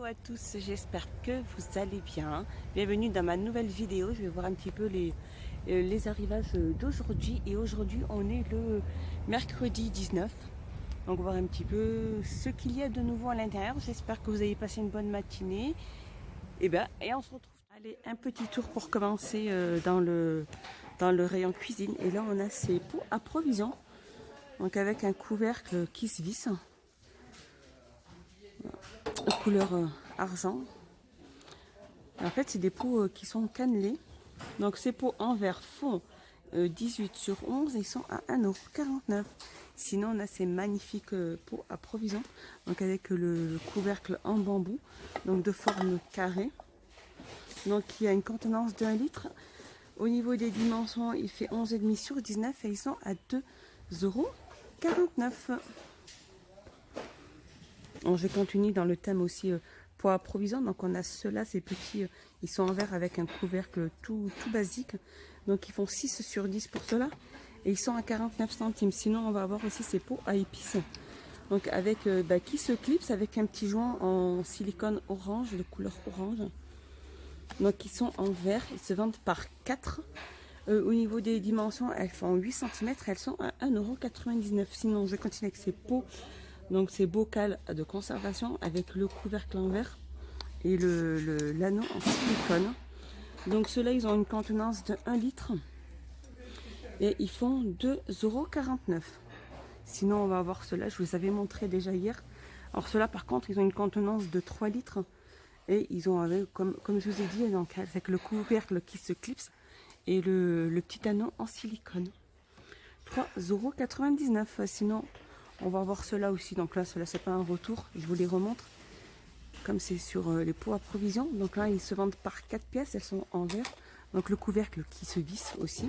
Hello à tous, j'espère que vous allez bien. Bienvenue dans ma nouvelle vidéo. Je vais voir un petit peu les arrivages d'aujourd'hui. Et aujourd'hui, on est le mercredi 19. Donc, on va voir un petit peu ce qu'il y a de nouveau à l'intérieur. J'espère que vous avez passé une bonne matinée. Et on se retrouve. Allez, un petit tour pour commencer dans le rayon cuisine. Et là, on a ces pots à provisions. Donc, avec un couvercle qui se visse. Couleur argent. En fait, c'est des pots qui sont cannelés. Donc, ces pots en verre font 18 sur 11 et ils sont à 1,49 €. Sinon, on a ces magnifiques pots à provision. Donc, avec le couvercle en bambou, donc de forme carrée. Donc, il y a une contenance d'1 litre. Au niveau des dimensions, il fait 11,5 sur 19 et ils sont à 2,49 €. Bon, je continue dans le thème aussi poids à provision. Donc on a ceux-là, ces petits, ils sont en verre avec un couvercle tout basique. Donc ils font 6 sur 10 pour cela. Et ils sont à 49 centimes. Sinon on va avoir aussi ces pots à épices. Donc avec qui se clipsent avec un petit joint en silicone orange, de couleur orange. Donc ils sont en verre, ils se vendent par 4. Au niveau des dimensions, elles font 8 cm, elles sont à 1,99 €. Sinon je continue avec ces pots. Donc c'est bocal de conservation avec le couvercle en verre et l'anneau en silicone. Donc ceux-là, ils ont une contenance de 1 litre et ils font 2,49 €. Sinon, on va voir ceux-là, je vous avais montré déjà hier. Alors ceux-là, par contre, ils ont une contenance de 3 litres et ils ont, comme je vous ai dit, donc, avec le couvercle qui se clipse et le petit anneau en silicone. 3,99 €. Sinon, on va voir cela aussi. Donc là, cela c'est pas un retour. Je vous les remontre. Comme c'est sur les pots à provision. Donc là, ils se vendent par 4 pièces. Elles sont en verre. Donc le couvercle qui se visse aussi.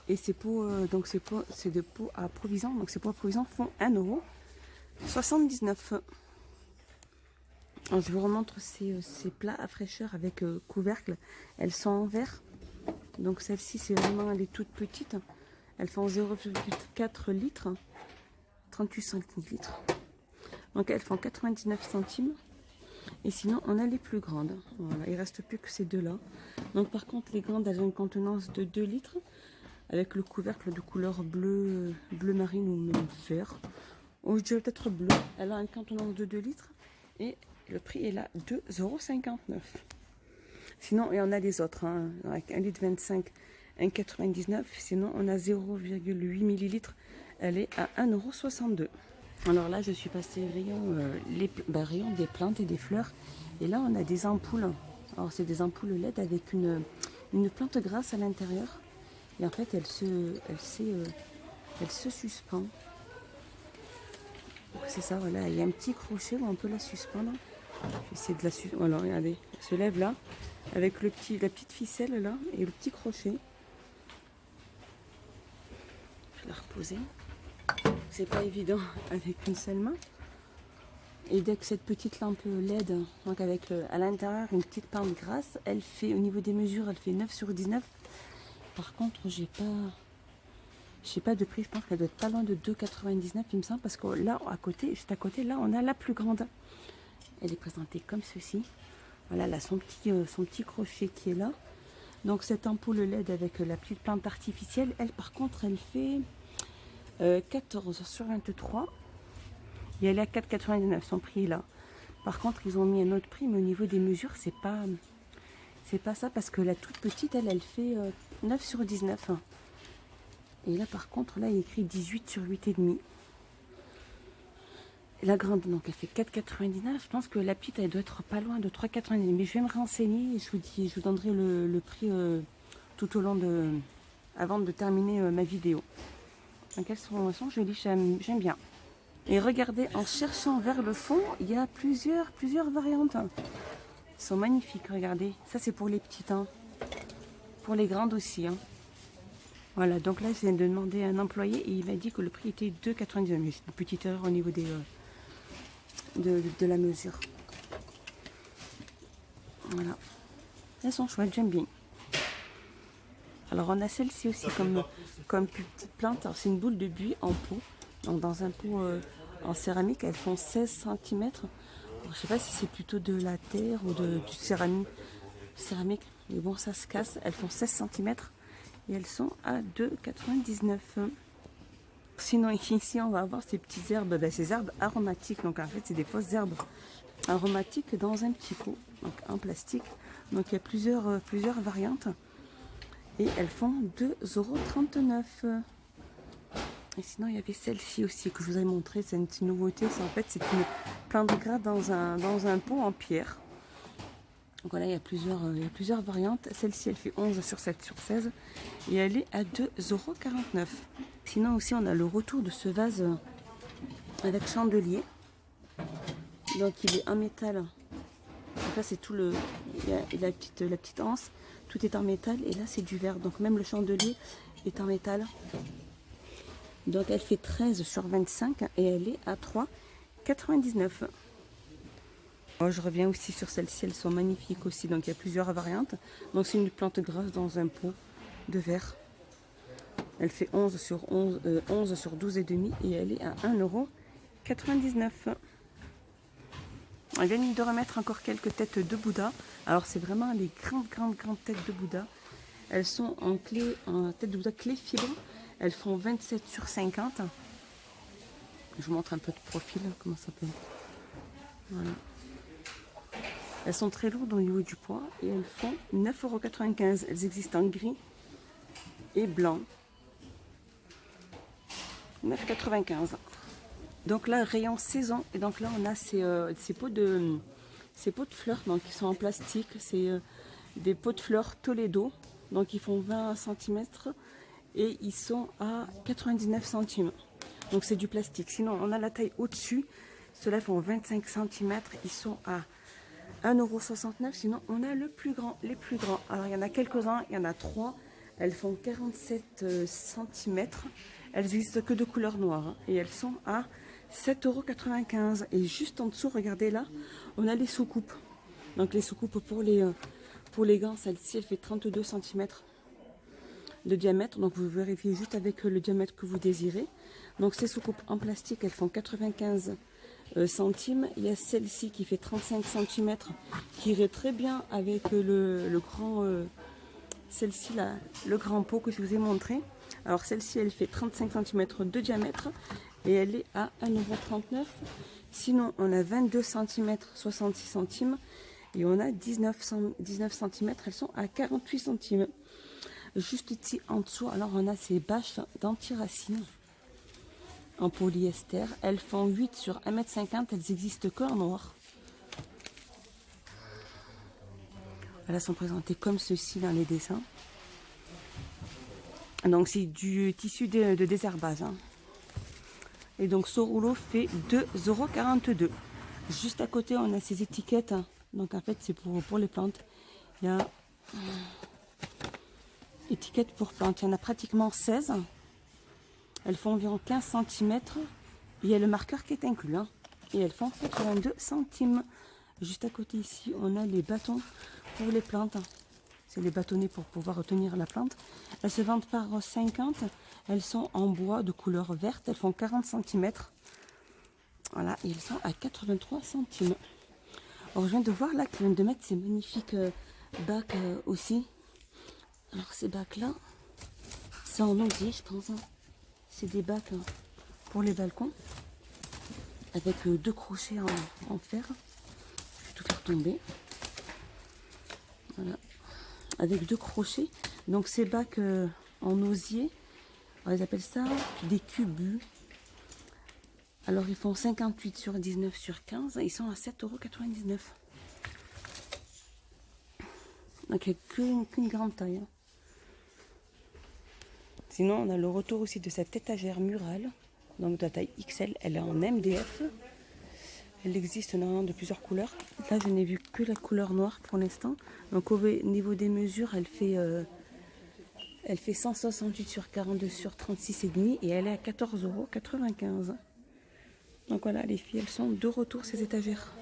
Et ces pots, c'est des pots à provision. Donc ces pots à provision font 1,79 €. Alors, je vous remontre ces plats à fraîcheur avec couvercle. Elles sont en verre. Donc celle-ci, c'est vraiment les toutes petites. Elles font 0,4 litres. 38 centilitres. Donc elles font 99 centimes. Et sinon, on a les plus grandes. Voilà, il reste plus que ces deux-là. Donc par contre, les grandes, elles ont une contenance de 2 litres. Avec le couvercle de couleur bleu marine ou même vert. Ou je dirais peut-être bleu. Elle a une contenance de 2 litres. Et le prix est là, 2,59 €. Sinon, il y en a les autres. Hein, avec 1,25 litre, 1,99 €. Sinon, on a 0,8 millilitres. Elle est à 1,62 €. Alors là, je suis passée rayon, rayon des plantes et des fleurs. Et là, on a des ampoules. Alors, c'est des ampoules LED avec une plante grasse à l'intérieur. Et en fait, elle se suspend. C'est ça, voilà. Il y a un petit crochet où on peut la suspendre. Je vais essayer de la suspendre. Voilà, regardez. Elle se lève là. Avec la petite ficelle là. Et le petit crochet. Je vais la reposer. C'est pas évident avec une seule main. Et dès que cette petite lampe LED, donc avec à l'intérieur une petite pente grasse, elle fait au niveau des mesures, elle fait 9 sur 19. Par contre, j'ai pas de prix, je pense qu'elle doit être pas loin de 2,99 il me semble, parce que là à côté, juste à côté, là on a la plus grande. Elle est présentée comme ceci. Voilà, là son petit crochet qui est là. Donc cette ampoule LED avec la petite plante artificielle, elle par contre, elle fait 14 sur 23 et elle est à 4,99, son prix est là. Par contre, ils ont mis un autre prix, mais au niveau des mesures, c'est pas ça, parce que la toute petite, elle fait 9 sur 19. Et là, par contre, là, il est écrit 18 sur 8,5. Et la grande, donc, elle fait 4,99. Je pense que la petite, elle doit être pas loin de 3,99. Mais je vais me renseigner et je vous donnerai le prix tout au long avant de terminer ma vidéo. Donc elles sont jolies, j'aime bien. Et regardez, en cherchant vers le fond, il y a plusieurs variantes. Elles sont magnifiques, regardez. Ça, c'est pour les petites. Hein. Pour les grandes aussi. Hein. Voilà, donc là, je viens de demander à un employé et il m'a dit que le prix était 2,99 €. Mais c'est une petite erreur au niveau de la mesure. Voilà. Elles sont chouettes, j'aime bien. Alors on a celle-ci aussi comme petite plante. Alors c'est une boule de buis en pot. Donc dans un pot en céramique, elles font 16 cm. Alors, je sais pas si c'est plutôt de la terre ou du céramique. Mais bon, ça se casse. Elles font 16 cm et elles sont à 2,99 €. Sinon, ici, on va avoir ces petites herbes, ces herbes aromatiques. Donc, en fait, c'est des fausses herbes aromatiques dans un petit pot, donc en plastique. Donc, il y a plusieurs variantes. Et elles font 2,39 €. Et sinon, il y avait celle-ci aussi que je vous avais montré. C'est une nouveauté. En fait, c'est une plante gras dans un pot en pierre. Donc voilà, il y a plusieurs variantes. Celle-ci, elle fait 11 sur 7 sur 16. Et elle est à 2,49 €. Sinon aussi, on a le retour de ce vase avec chandelier. Donc il est en métal. Donc là, c'est tout le... Il y a la petite anse. Tout est en métal. Et là, c'est du verre. Donc même le chandelier est en métal. Donc elle fait 13 sur 25 et elle est à 3,99 €. Je reviens aussi sur celles-ci, elles sont magnifiques aussi. Donc il y a plusieurs variantes. Donc c'est une plante grasse dans un pot de verre. Elle fait 11 sur 12,5 et elle est à 1,99 €. On vient de remettre encore quelques têtes de Bouddha. Alors c'est vraiment les grandes têtes de Bouddha. Elles sont en tête de Bouddha clé fibre. Elles font 27 sur 50. Je vous montre un peu de profil, comment ça peut être. Voilà. Elles sont très lourdes au niveau du poids et elles font 9,95 €. Elles existent en gris et blanc. 9,95 €. Donc là, rayon saison. Et donc là, on a ces pots de fleurs donc, qui sont en plastique. C'est des pots de fleurs Toledo. Donc ils font 20 cm et ils sont à 99 centimes. Donc c'est du plastique. Sinon, on a la taille au-dessus. Ceux-là font 25 cm. Ils sont à 1,69 €. Sinon, on a les plus grands. Alors, il y en a quelques-uns. Il y en a 3. Elles font 47 cm. Elles n'existent que de couleur noire. Hein, et elles sont à 7,95 €. Et juste en dessous, regardez là, on a les soucoupes. Donc, les soucoupes pour les gants, celle-ci, elle fait 32 cm de diamètre. Donc, vous vérifiez juste avec le diamètre que vous désirez. Donc, ces soucoupes en plastique, elles font 95 centimes. Il y a celle-ci qui fait 35 cm, qui irait très bien avec le grand... celle-ci, là, le grand pot que je vous ai montré. Alors, celle-ci, elle fait 35 cm de diamètre et elle est à 1,39 €. Sinon, on a 22 cm, 66 centimes. Et on a 19 cm, elles sont à 48 centimes. Juste ici en dessous, alors on a ces bâches d'antiracines en polyester. Elles font 8 sur 1,50 m. Elles existent que en noir. Elles sont présentées comme ceci dans les dessins. Donc c'est du tissu de désherbage. Hein. Et donc ce rouleau fait 2,42 €. Juste à côté, on a ces étiquettes. Hein. Donc en fait, c'est pour les plantes. Il y a étiquettes pour plantes. Il y en a pratiquement 16. Elles font environ 15 cm. Il y a le marqueur qui est inclus. Hein. Et elles font 82 centimes. Juste à côté ici, on a les bâtons pour les plantes. C'est les bâtonnets pour pouvoir retenir la plante. Elles se vendent par 50. Elles sont en bois de couleur verte. Elles font 40 cm. Voilà, et elles sont à 83 centimes. Alors, je viens de voir là qu'ils viennent de mettre ces magnifiques bacs aussi. Alors, ces bacs-là, c'est en osier, je pense. Hein. C'est des bacs pour les balcons. Avec 2 crochets en fer. Je vais tout faire tomber. Voilà. Avec 2 crochets. Donc, ces bacs en osier, alors, ils appellent ça des cubus. Alors, ils font 58 sur 19 sur 15. Ils sont à 7,99 €. Donc, il n'y a qu'une grande taille. Hein. Sinon, on a le retour aussi de cette étagère murale. Donc, de la taille XL. Elle est en MDF. Elle existe normalement de plusieurs couleurs. Là, je n'ai vu que la couleur noire pour l'instant. Donc, au niveau des mesures, elle fait 168 sur 42 sur 36,5. Et elle est à 14,95 €. Donc voilà, les filles, elles sont de retour, ces étagères.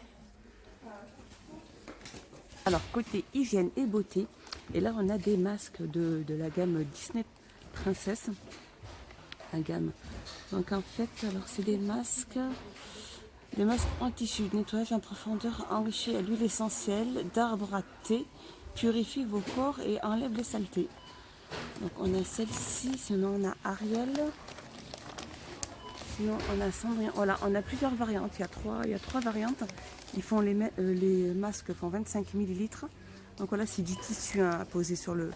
Alors, côté hygiène et beauté, et là, on a des masques de la gamme Disney Princess. La gamme. Donc, en fait, alors, c'est des masques Des masques en tissu, nettoyage en profondeur enrichi à l'huile essentielle d'arbre à thé, purifie vos pores et enlève les saletés. Donc on a celle-ci, sinon on a Ariel, sinon on a Cendrillon. Voilà, on a plusieurs variantes, il y a trois variantes. Ils font les masques font 25 ml. Donc voilà, c'est du tissu à poser sur le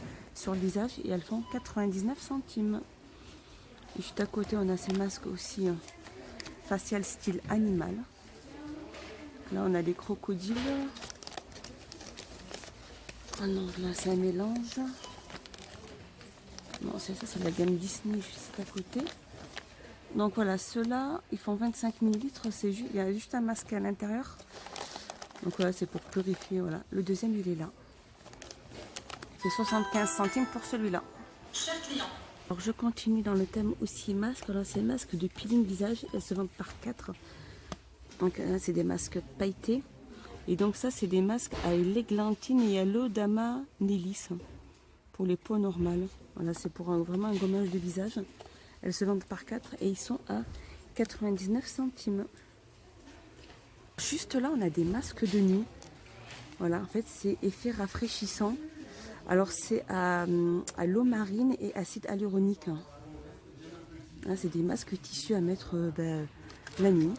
visage et elles font 99 centimes. Et juste à côté, on a ces masques aussi facial style animal. Là, on a des crocodiles. Ah non, là, c'est un mélange. Non, c'est ça, c'est la gamme Disney juste à côté. Donc voilà, ceux-là, ils font 25 ml. Il y a juste un masque à l'intérieur. Donc voilà, c'est pour purifier. Voilà. Le deuxième, il est là. C'est 75 centimes pour celui-là. Cher client. Alors je continue dans le thème aussi masque. Alors c'est masques de peeling visage. Elles se vendent par 4. Donc là, c'est des masques pailletés. Et donc ça, c'est des masques à l'églantine et à l'eau d'amanellis pour les peaux normales. Voilà, c'est pour vraiment un gommage de visage. Elles se vendent par 4 et ils sont à 99 centimes. Juste là, on a des masques de nuit. Voilà, en fait, c'est effet rafraîchissant. Alors, c'est à l'eau marine et acide hyaluronique. Là, c'est des masques tissus à mettre la nuit.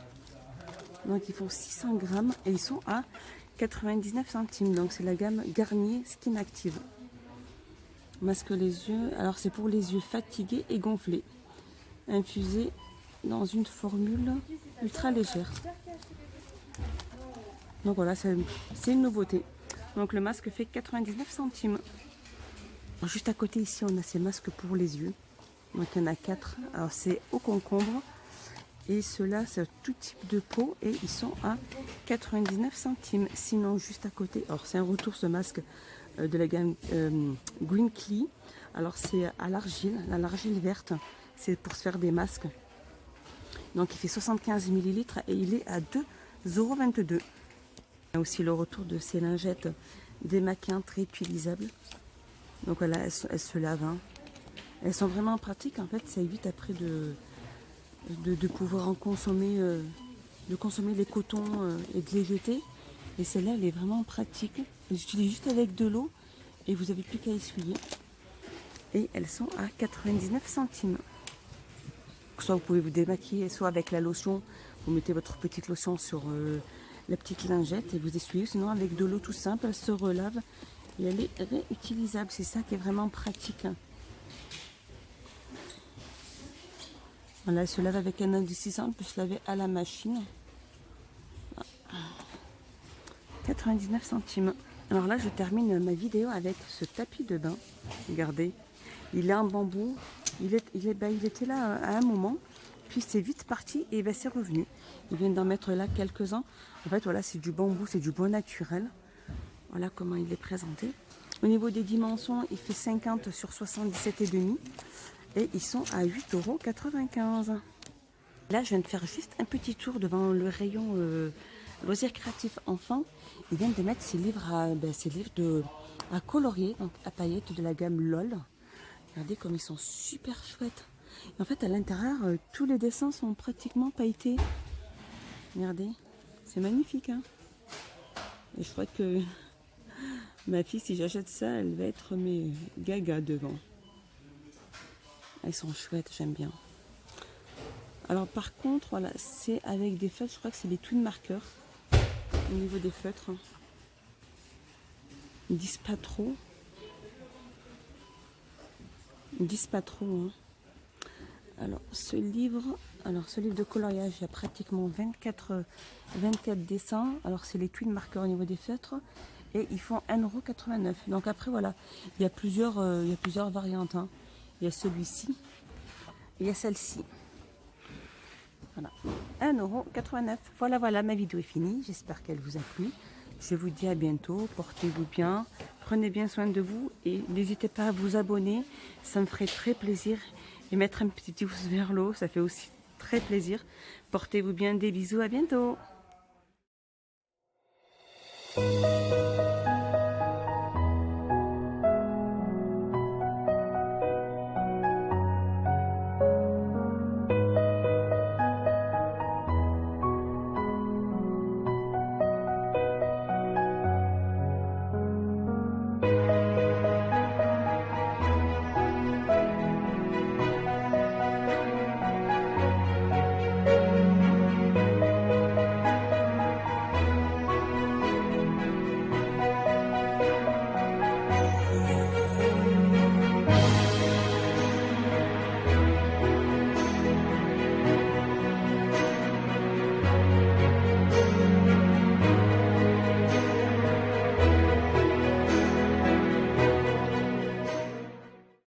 Donc, ils font 600 grammes et ils sont à 99 centimes. Donc, c'est la gamme Garnier Skin Active. Masque les yeux. Alors, c'est pour les yeux fatigués et gonflés. Infusé dans une formule ultra légère. Donc, voilà, c'est une nouveauté. Donc, le masque fait 99 centimes. Alors, juste à côté, ici, on a ces masques pour les yeux. Donc, il y en a 4. Alors, c'est au concombre. Et ceux-là, c'est tout type de peau et ils sont à 99 centimes. Sinon, juste à côté, alors c'est un retour ce masque de la gamme Green Klee. Alors c'est à l'argile verte. C'est pour se faire des masques. Donc il fait 75 ml et il est à 2,22 €. Il y a aussi le retour de ces lingettes démaquillantes réutilisables. Donc voilà, elles se lavent. Hein. Elles sont vraiment pratiques. En fait, ça évite après de pouvoir en consommer, de consommer les cotons et de les jeter. Et celle-là, elle est vraiment pratique. Elle s'utilise juste avec de l'eau et vous n'avez plus qu'à essuyer. Et elles sont à 99 centimes. Soit vous pouvez vous démaquiller, soit avec la lotion, vous mettez votre petite lotion sur la petite lingette et vous essuyez. Sinon, avec de l'eau tout simple, elle se relave et elle est réutilisable. C'est ça qui est vraiment pratique. Voilà, elle se lave avec un adoucissant, on peut se laver à la machine. 99 centimes. Alors là, je termine ma vidéo avec ce tapis de bain. Regardez, il est en bambou. Il était là à un moment, puis c'est vite parti et c'est revenu. Ils viennent d'en mettre là quelques-uns. En fait, voilà, c'est du bambou, c'est du bois naturel. Voilà comment il est présenté. Au niveau des dimensions, il fait 50 sur 77,5. Et ils sont à 8,95 €. Là, je viens de faire juste un petit tour devant le rayon loisirs créatifs enfants. Ils viennent de mettre ces livres à colorier, donc à paillettes de la gamme LOL. Regardez comme ils sont super chouettes. Et en fait, à l'intérieur, tous les dessins sont pratiquement pailletés. Regardez, c'est magnifique. Hein, et je crois que ma fille, si j'achète ça, elle va être mes gaga devant. Elles sont chouettes, j'aime bien. Alors par contre, voilà, c'est avec des feutres, je crois que c'est des twin markers au niveau des feutres. Ils disent pas trop. Ils disent pas trop. Hein. Alors ce livre de coloriage, il y a pratiquement 24 dessins. Alors c'est les twin markers au niveau des feutres. Et ils font 1,89 €. Donc après voilà, il y a plusieurs variantes. Hein. Il y a celui-ci et il y a celle-ci. Voilà, 1,89 €. Voilà, ma vidéo est finie. J'espère qu'elle vous a plu. Je vous dis à bientôt. Portez-vous bien. Prenez bien soin de vous. Et n'hésitez pas à vous abonner. Ça me ferait très plaisir. Et mettre un petit pouce vers le haut, ça fait aussi très plaisir. Portez-vous bien. Des bisous. À bientôt.